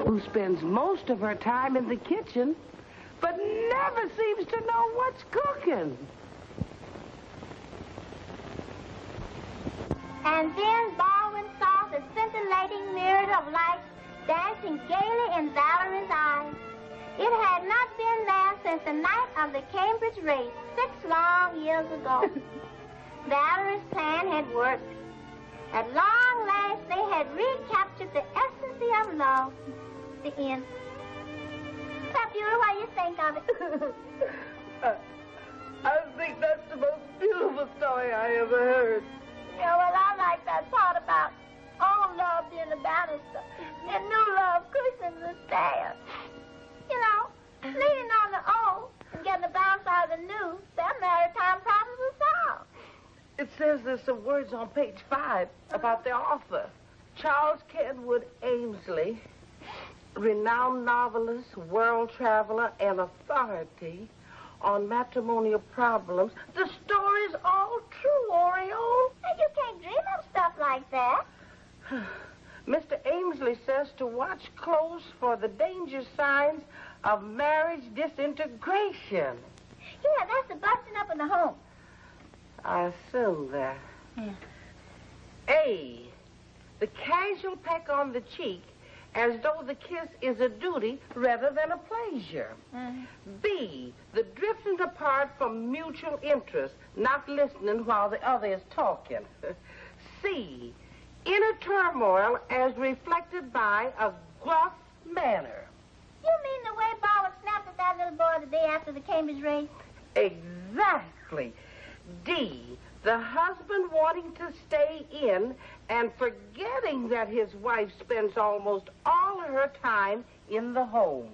who spends most of her time in the kitchen, but never seems to know what's cooking. And then Baldwin saw the scintillating mirrors of light dancing gaily in Valerie's eyes. It had not been there since the night of the Cambridge race, 6 long years ago. Valery's plan had worked. At long last, they had recaptured the essence of love. The end. So, Beulah, what do you think of it? I think that's the most beautiful story I ever heard. Yeah, well, I like that part about old love being the banister and new love cushioning the stairs. You know, leaning on the old and getting the bounce out of the new, their maritime problems are solved. It says there's some words on page 5 about their author, Charles Kenwood Amesley, renowned novelist, world traveler, and authority on matrimonial problems. The story's all true, Oriole. And you can't dream of stuff like that. Mr. Amesley says to watch close for the danger signs of marriage disintegration. Yeah, that's the busting up in the home. I assume that. Yeah. A, the casual peck on the cheek as though the kiss is a duty rather than a pleasure. B, the drifting apart from mutual interest, not listening while the other is talking. C, inner turmoil as reflected by a gruff manner. You mean the way Baldwin snapped at that little boy the day after the Cambridge race? Exactly. D, the husband wanting to stay in and forgetting that his wife spends almost all of her time in the home.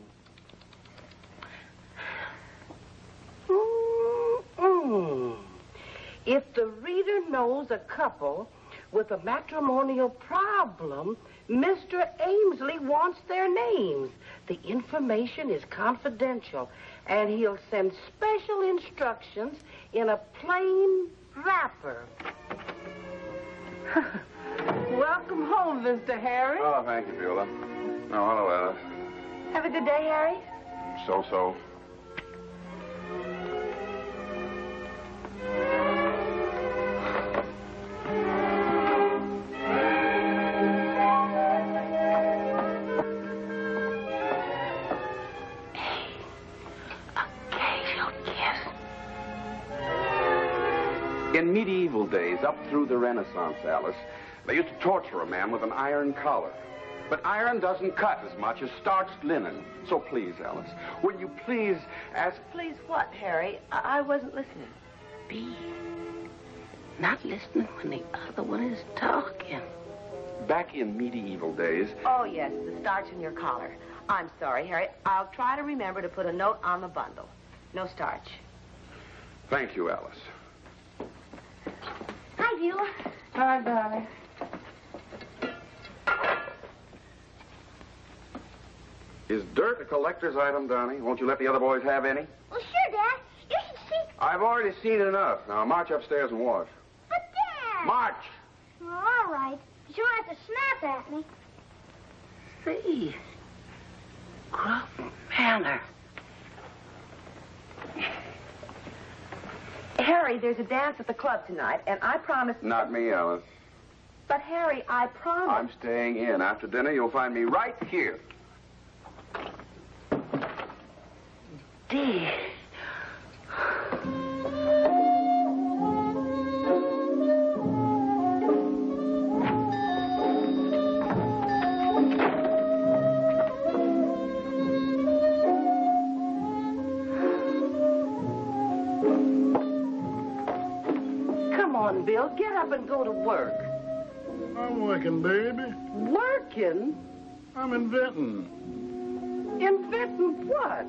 If the reader knows a couple with a matrimonial problem, Mr. Amesley wants their names. The information is confidential, and he'll send special instructions in a plain wrapper. Welcome home, Mr. Harry. Oh, thank you, Beulah. Oh, hello, Alice. Have a good day, Harry. So-so. In medieval days, up through the Renaissance, Alice, they used to torture a man with an iron collar. But iron doesn't cut as much as starched linen. So please, Alice, will you please ask... Please what, Harry? I wasn't listening. B, not listening when the other one is talking. Back in medieval days... Oh, yes, the starch in your collar. I'm sorry, Harry. I'll try to remember to put a note on the bundle. No starch. Thank you, Alice. Hi, Beulah. Hi, darling. Is dirt a collector's item, Donnie? Won't you let the other boys have any? Well, sure, Dad. You should see... I've already seen enough. Now, march upstairs and wash. But, Dad... March! Well, all right. But you don't have to snap at me. See, gruff manner. Harry, there's a dance at the club tonight, and I promised... Not me, Alice. But, Harry, I promised... I'm staying in. After dinner, you'll find me right here. D. Come on, Bill. Get up and go to work. I'm working, baby. Working? I'm inventing. Inventing what?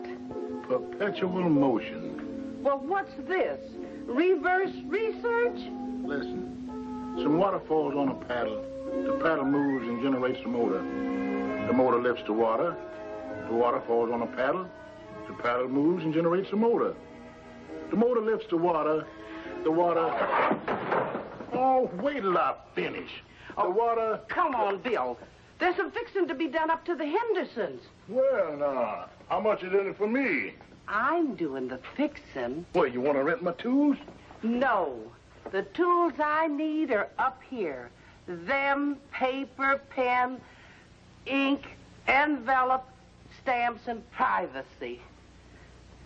Perpetual motion. Well, what's this? Reverse research? Listen, some water falls on a paddle. The paddle moves and generates the motor. The motor lifts the water. The water falls on a paddle. The paddle moves and generates the motor. The motor lifts the water. The water... Oh, wait till I finish. The water... Come on, Bill. There's some fixing to be done up to the Hendersons. Well, now, how much is in it for me? I'm doing the fixing. Well, you want to rent my tools? No. The tools I need are up here. Them, paper, pen, ink, envelope, stamps, and privacy.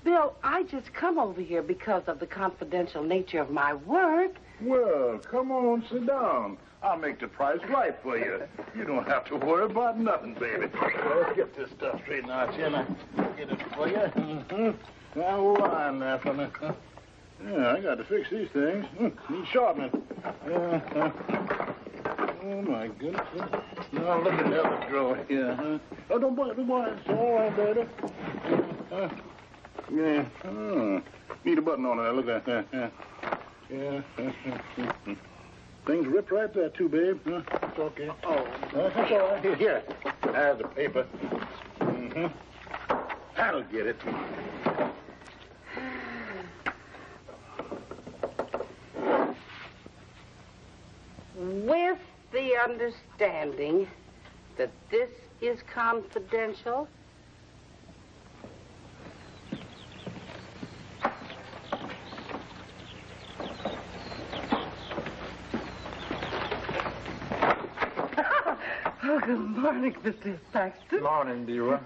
Bill, I just come over here because of the confidential nature of my work. Well, come on, sit down. I'll make the price right for you. You don't have to worry about nothing, baby. Let's get this stuff straightened out here, and I'll get it for you. Mm-hmm. Now, hold on there for me. Yeah, I got to fix these things. Need sharpening. Oh, my goodness. Now, look at the other drawer here. Oh, don't worry. It's all right, baby. Yeah. Oh. Need a button on it. Look at that. Yeah. Things ripped right there, too, babe. It's okay. Oh. That's all right. Here. There's the paper. Mm-hmm. That'll get it. With the understanding that this is confidential. Oh, good morning, Mr. Paxton. Morning, Beulah.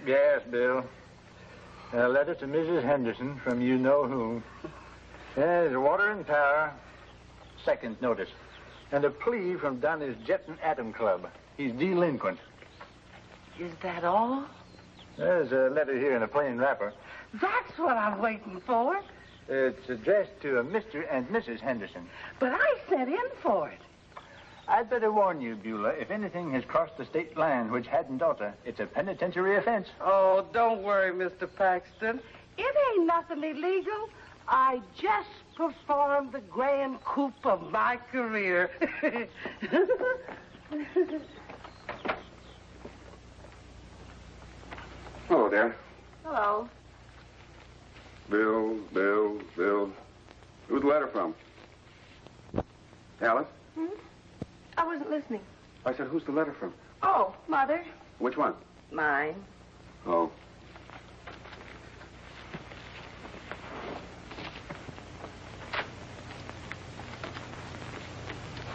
Yes, Bill. A letter to Mrs. Henderson from you-know-whom. Yes, water and power. Second notice. And a plea from Donnie's Jet and Atom Club. He's delinquent. Is that all? There's a letter here in a plain wrapper. That's what I'm waiting for. It's addressed to a Mr. and Mrs. Henderson. But I sent in for it. I'd better warn you, Beulah, if anything has crossed the state line which hadn't oughta, it's a penitentiary offense. Oh, don't worry, Mr. Paxton. It ain't nothing illegal. I just performed the grand coup of my career. Hello, dear. Hello. Bill. Who's the letter from? Alice? I wasn't listening. I said, who's the letter from? Oh, Mother. Which one? Mine. Oh.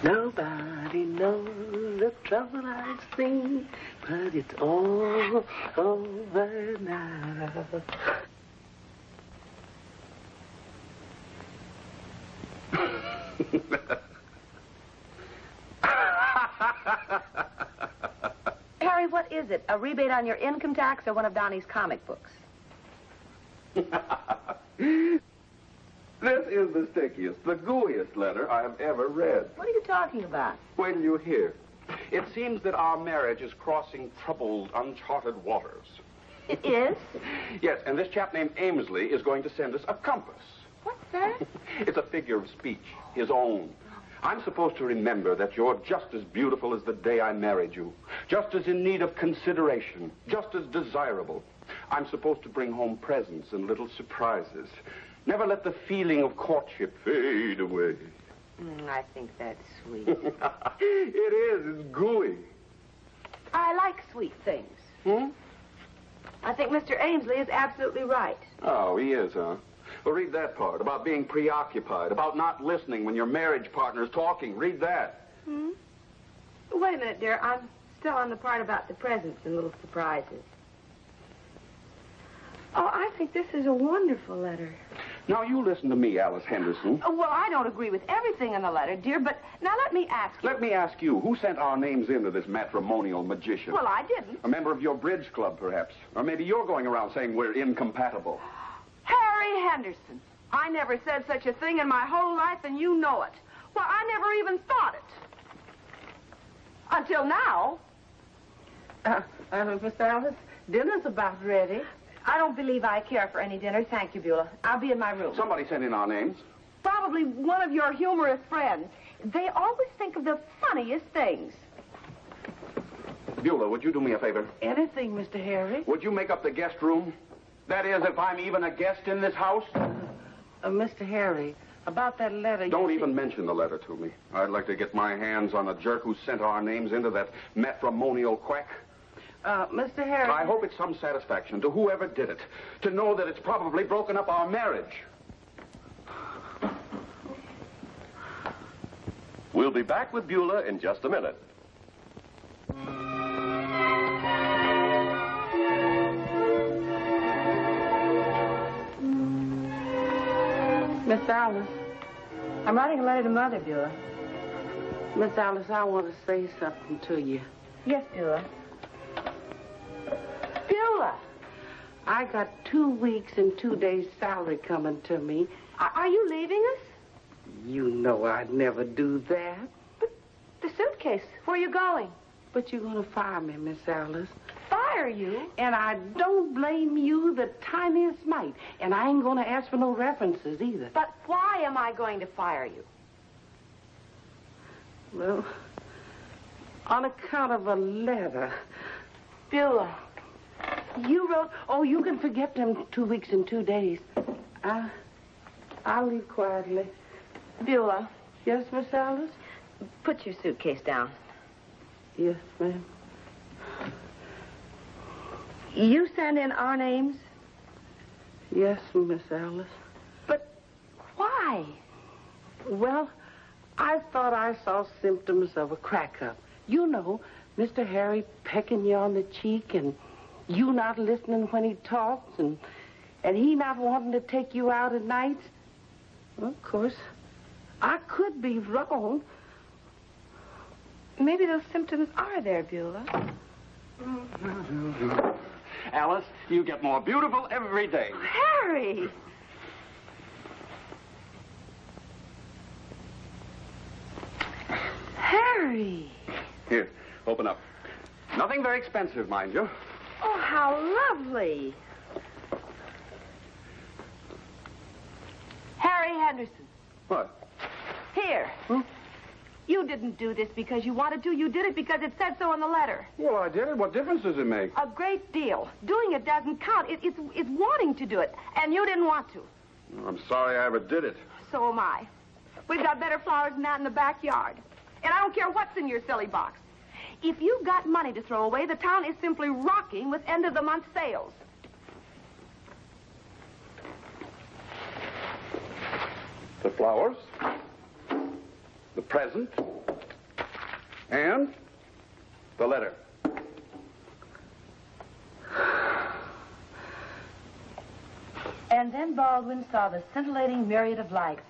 Nobody knows the trouble I've seen, but it's all over now. Harry, what is it? A rebate on your income tax or one of Donnie's comic books? This is the stickiest, the gooeyest letter I have ever read. What are you talking about? Wait till you hear. It seems that our marriage is crossing troubled, uncharted waters. It is? Yes, and this chap named Amesley is going to send us a compass. What's that? It's a figure of speech, his own. I'm supposed to remember that you're just as beautiful as the day I married you, just as in need of consideration, just as desirable. I'm supposed to bring home presents and little surprises. Never let the feeling of courtship fade away. I think that's sweet. It is. It's gooey. I like sweet things. I think Mr. Ainsley is absolutely right. Oh, he is, huh? Well, read that part, about being preoccupied, about not listening when your marriage partner's talking. Read that. Wait a minute, dear. I'm still on the part about the presents and little surprises. Oh, I think this is a wonderful letter. Now, you listen to me, Alice Henderson. Oh, well, I don't agree with everything in the letter, dear, but now let me ask you. Let me ask you, who sent our names into this matrimonial magician? Well, I didn't. A member of your bridge club, perhaps. Or maybe you're going around saying we're incompatible. Harry Henderson. I never said such a thing in my whole life, and you know it. Well, I never even thought it. Until now. Miss Alice, dinner's about ready. I don't believe I care for any dinner. Thank you, Beulah. I'll be in my room. Somebody sent in our names. Probably one of your humorous friends. They always think of the funniest things. Beulah, would you do me a favor? Anything, Mr. Harry. Would you make up the guest room? That is, if I'm even a guest in this house? Mr. Harry, About that letter. Don't even mention the letter to me. I'd like to get my hands on the jerk who sent our names into that matrimonial quack. Mr. Harry. I hope it's some satisfaction to whoever did it to know that it's probably broken up our marriage. We'll be back with Beulah in just a minute. Miss Alice. I'm writing a letter to Mother, Beulah. Miss Alice, I want to say something to you. Yes, Beulah. Beulah! I got 2 weeks and 2 days' salary coming to me. Are you leaving us? You know I'd never do that. But the suitcase, where are you going? But you're going to fire me, Miss Alice. Fire you? And I don't blame you the tiniest mite. And I ain't going to ask for no references either. But why am I going to fire you? Well, on account of a letter. Beulah. You wrote... Oh, you can forget them 2 weeks and 2 days. I'll leave quietly. Beulah. Yes, Miss Alice? Put your suitcase down. Yes, ma'am. You send in our names? Yes, Miss Alice. But why? Well, I thought I saw symptoms of a crack-up. You know, Mr. Harry pecking you on the cheek and you not listening when he talks and he not wanting to take you out at nights. Well, of course, I could be wrong. Maybe those symptoms are there, Beulah. Alice, you get more beautiful every day. Harry! Harry! Here, open up. Nothing very expensive, mind you. Oh, how lovely. Harry Henderson. What? Here. You didn't do this because you wanted to. You did it because it said so in the letter. Well, I did it. What difference does it make? A great deal. Doing it doesn't count. It's wanting to do it, and you didn't want to. I'm sorry I ever did it. So am I. We've got better flowers than that in the backyard. And I don't care what's in your silly box. If you've got money to throw away, the town is simply rocking with end-of-the-month sales. The flowers, the present, and the letter. And then Baldwin saw the scintillating myriad of lights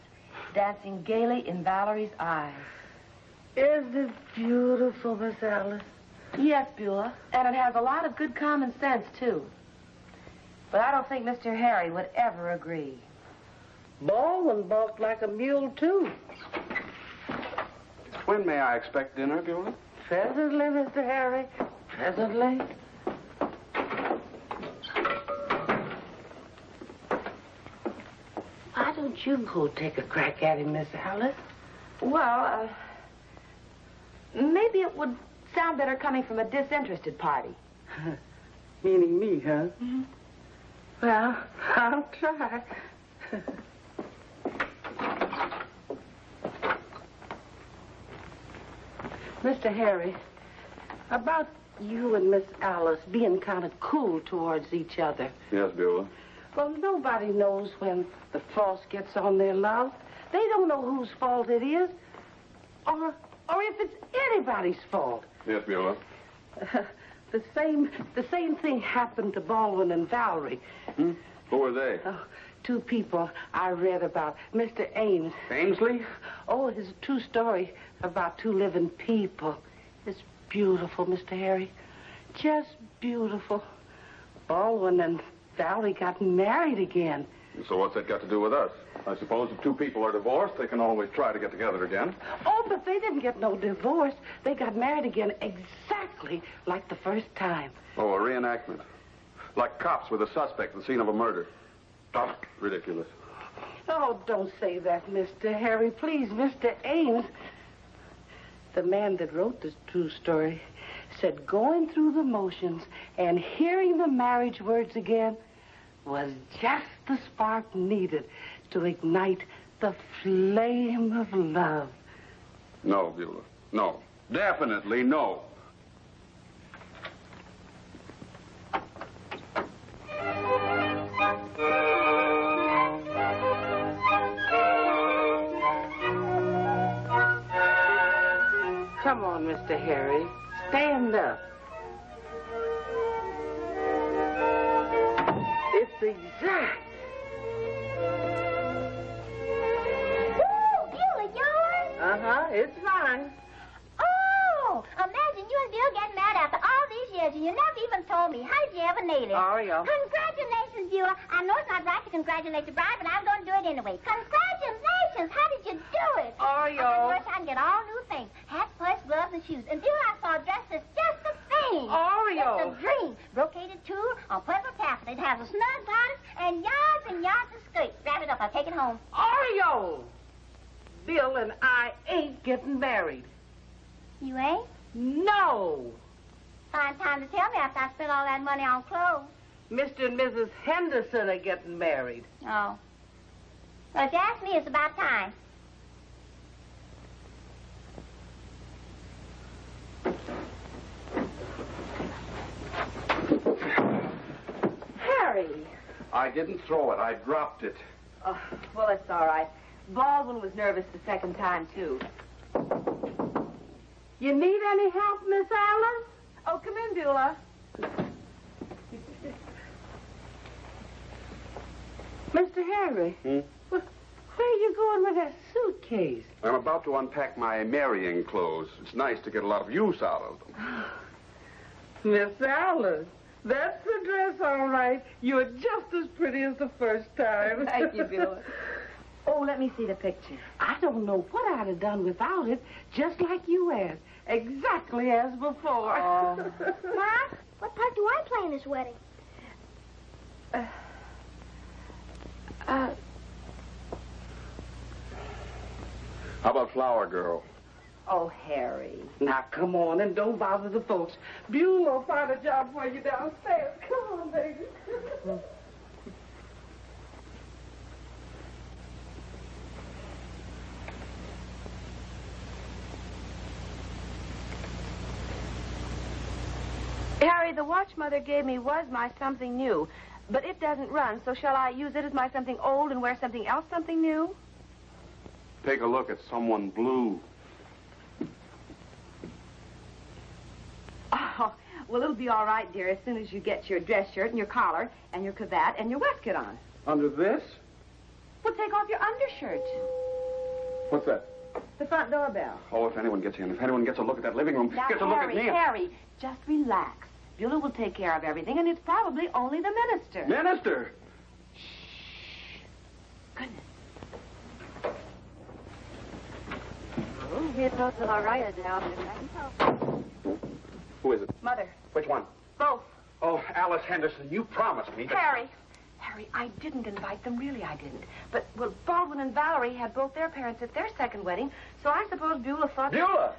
dancing gaily in Valerie's eyes. Isn't it beautiful, Miss Alice? Yes, Beulah, and it has a lot of good common sense, too. But I don't think Mr. Harry would ever agree. Baldwin balked like a mule, too. When may I expect dinner, Beulah? Presently, Mr. Harry. Presently. Why don't you go take a crack at him, Miss Alice? Well, maybe it would sound better coming from a disinterested party. Meaning me, huh? Mm-hmm. Well, I'll try. Mr. Harry, about you and Miss Alice being kind of cool towards each other. Yes, Beulah. Well, nobody knows when the frost gets on their love. They don't know whose fault it is, or if it's anybody's fault. Yes, Beulah. The same thing happened to Baldwin and Valerie. Hmm? Who were they? Two people I read about. Mr. Ames. Ainsley? Oh, it's a true story about two living people. It's beautiful, Mr. Harry. Just beautiful. Baldwin and Valerie got married again. So what's that got to do with us? I suppose if two people are divorced, they can always try to get together again. Oh, but they didn't get no divorce. They got married again exactly like the first time. Oh, a reenactment. Like cops with a suspect at the scene of a murder. Oh, ridiculous. Oh, don't say that, Mr. Harry. Please, Mr. Ames. The man that wrote this true story said going through the motions and hearing the marriage words again was just the spark needed to ignite the flame of love. No, Beulah. No. Definitely no. Come on, Mr. Harry. Stand up. It's exact. Woo! Beulah, yours? Uh-huh, it's mine. Oh, imagine you and Bill getting married after all these years, and you never even told me. How did you ever nail it? Oreo. Congratulations, Beulah. I know it's not right to congratulate the bride, but I'm going to do it anyway. Congratulations. How did you do it? Oreo. I wish I can get all new things. Hat, purse, gloves, and shoes. And Beulah, I saw a dress that's just the thing. Oreo. It's a dream. Brocaded tulle on purple taffeta. It has a snug bodice and yards of skirt. Wrap it up. I'll take it home. Oreo! Bill and I ain't getting married. You ain't? No. Fine time to tell me after I spent all that money on clothes. Mr. and Mrs. Henderson are getting married. Oh. Well, if you ask me, it's about time. Harry. I didn't throw it. I dropped it. Oh, well, it's all right. Baldwin was nervous the second time, too. You need any help, Miss Alice? Oh, come in, Beulah. Mr. Harry. Hmm? Where are you going with that suitcase? I'm about to unpack my marrying clothes. It's nice to get a lot of use out of them. Miss Alice, that's the dress, all right. You're just as pretty as the first time. Thank you, Beulah. Oh, let me see the picture. I don't know what I'd have done without it, just like you asked. Exactly as before. Oh. Mom, what part do I play in this wedding? How about Flower Girl? Oh, Harry. Now, come on and don't bother the folks. Beulah will find a job for you downstairs. Come on, baby. Harry, the watch Mother gave me was my something new, but it doesn't run, so shall I use it as my something old and wear something else something new? Take a look at someone blue. Oh, well, it'll be all right, dear, as soon as you get your dress shirt and your collar and your cravat and your waistcoat on. Under this? Well, take off your undershirt. What's that? The front doorbell. Oh, if anyone gets in, if anyone gets a look at that living room, Now, gets a look at me. Harry, just relax. Beulah will take care of everything, and it's probably only the minister. Minister! Goodness. Oh, it looks all right now. Who is it? Mother. Which one? Both. Oh, Alice Henderson, you promised me that... Harry, I didn't invite them. Really, I didn't. But, well, Baldwin and Valerie had both their parents at their second wedding, so I suppose Beulah thought... Beulah!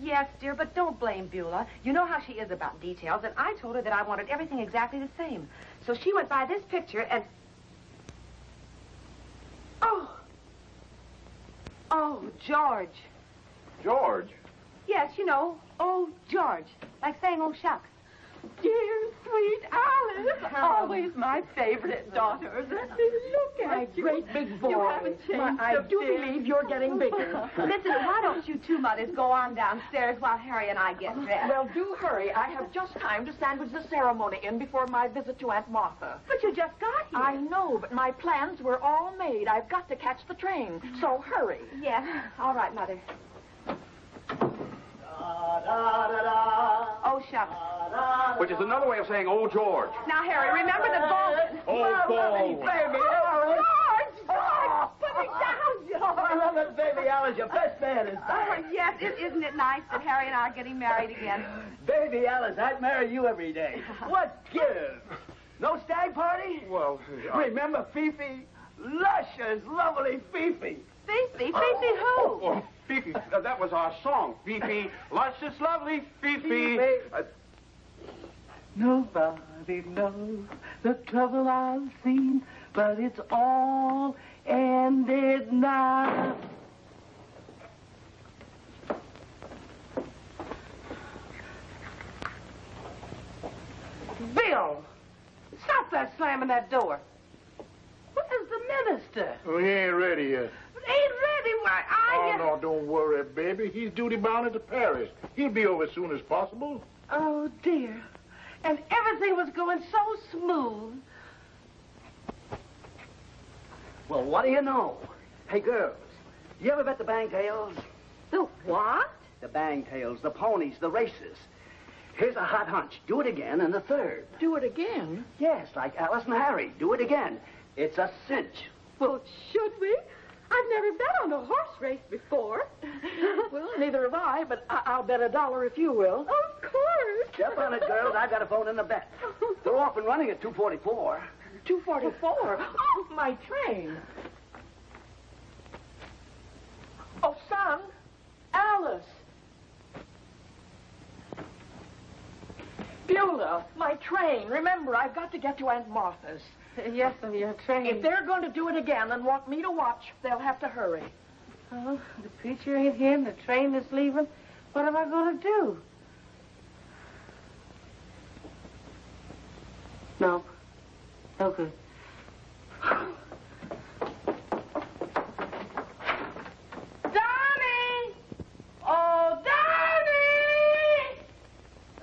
Yes, dear, but don't blame Beulah. You know how she is about details, and I told her that I wanted everything exactly the same. So she went by this picture and... Oh, George. George? Yes, you know, oh, George. Like saying, oh, shucks. Dear, sweet Alice. Always my favorite daughter. Look at you. Great big boy. You haven't changed I a do bit. believe you're getting bigger. Listen, why don't you two mothers go on downstairs while Harry and I get dressed? Well, do hurry. I have just time to sandwich the ceremony in before my visit to Aunt Martha. But you just got here. I know, but my plans were all made. I've got to catch the train. So hurry. Yes. All right, Mother. Oh, shucks. Which is another way of saying, oh, George. Now, Harry, remember the Baldwin. Oh, Baldwin. Baby Alice. George! Put it down, George. I love it, baby Alice. Your best man is Oh, back. yes, isn't it nice that Harry and I are getting married again? Baby Alice, I'd marry you every day. What gives? No stag party? Well, Remember Fifi? Luscious, lovely Fifi. Fifi? Fifi who? Oh, Fifi, that was our song. Fifi, luscious, lovely Fifi. Nobody knows the trouble I've seen but it's all ended now. Bill, stop that slamming that door. Where's the minister? Oh, he ain't ready yet. Ain't ready? Why, Oh, no, don't worry, baby. He's duty-bound at the parish. He'll be over as soon as possible. Oh, dear. And everything was going so smooth. Well, what do you know? Hey, girls, you ever bet the bangtails? The what? The bangtails, the ponies, the races. Here's a hot hunch. Do it again in the third. Do it again? Yes, like Alice and Harry. Do it again. It's a cinch. Well, should we? I've never bet on a horse race before. Well, neither have I, but I'll bet $1 if you will. Of course. Step on it, girls. I've got a phone in the bet. They're off and running at 2:44. 2:44? Oh, my train. Oh, son. Alice. Beulah, my train. Remember, I've got to get to Aunt Martha's. Yes, sir, your train. If they're going to do it again and want me to watch, they'll have to hurry. Oh, the preacher ain't here and the train is leaving. What am I going to do? No. No good. Donnie! Oh, Donnie!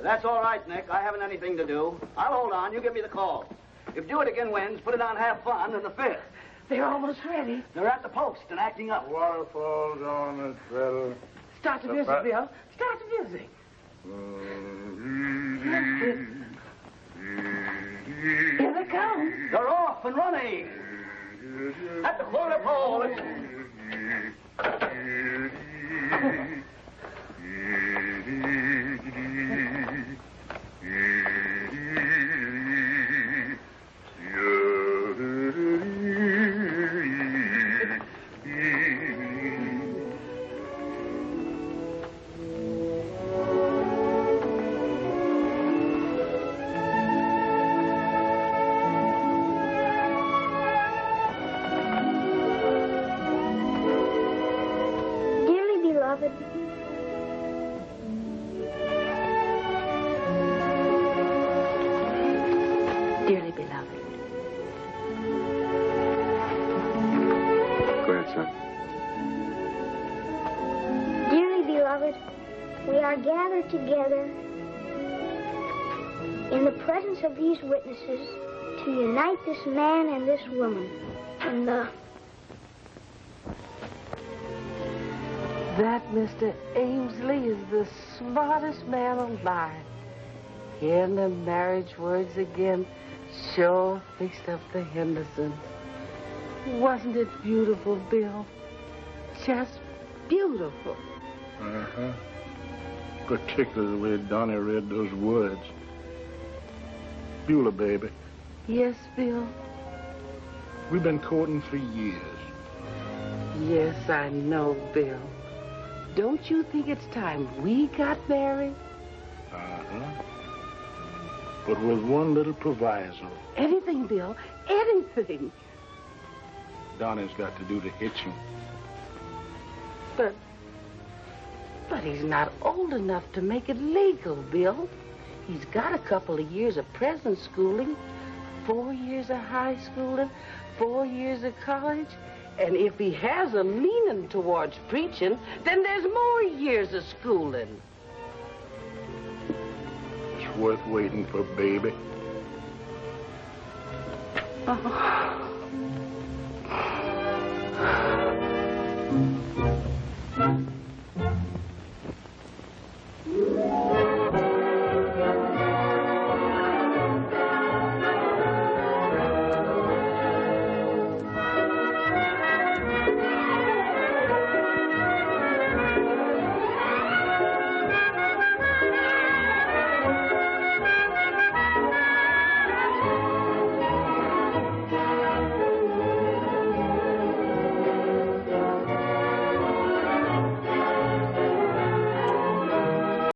That's all right, Nick. I haven't anything to do. I'll hold on. You give me the call. If Do It Again wins, put it on Have Fun in the fifth. They're almost ready. They're at the post and acting up. Waterfalls on the treadle. Start the music, Bill. Start the music. Here they come. They're off and running. At the quarter pole. Dearly beloved. Go ahead, son. Dearly beloved, we are gathered together in the presence of these witnesses to unite this man and this woman in the... That Mr. Amesley is the smartest man alive. Hearing the marriage words again sure fixed up the Hendersons. Wasn't it beautiful, Bill? Just beautiful. Uh-huh. Particularly the way Donnie read those words. Beulah, baby, Yes, Bill. we've been courting for years. Yes, I know, Bill. Don't you think it's time we got married? Uh-huh. But with one little proviso. Anything, Bill. Anything. Donnie's got to do the hitching. But he's not old enough to make it legal, Bill. He's got a couple of years of present schooling, 4 years of high schooling, 4 years of college. And if he has a leaning towards preaching, then there's more years of schooling. It's worth waiting for, baby. Oh.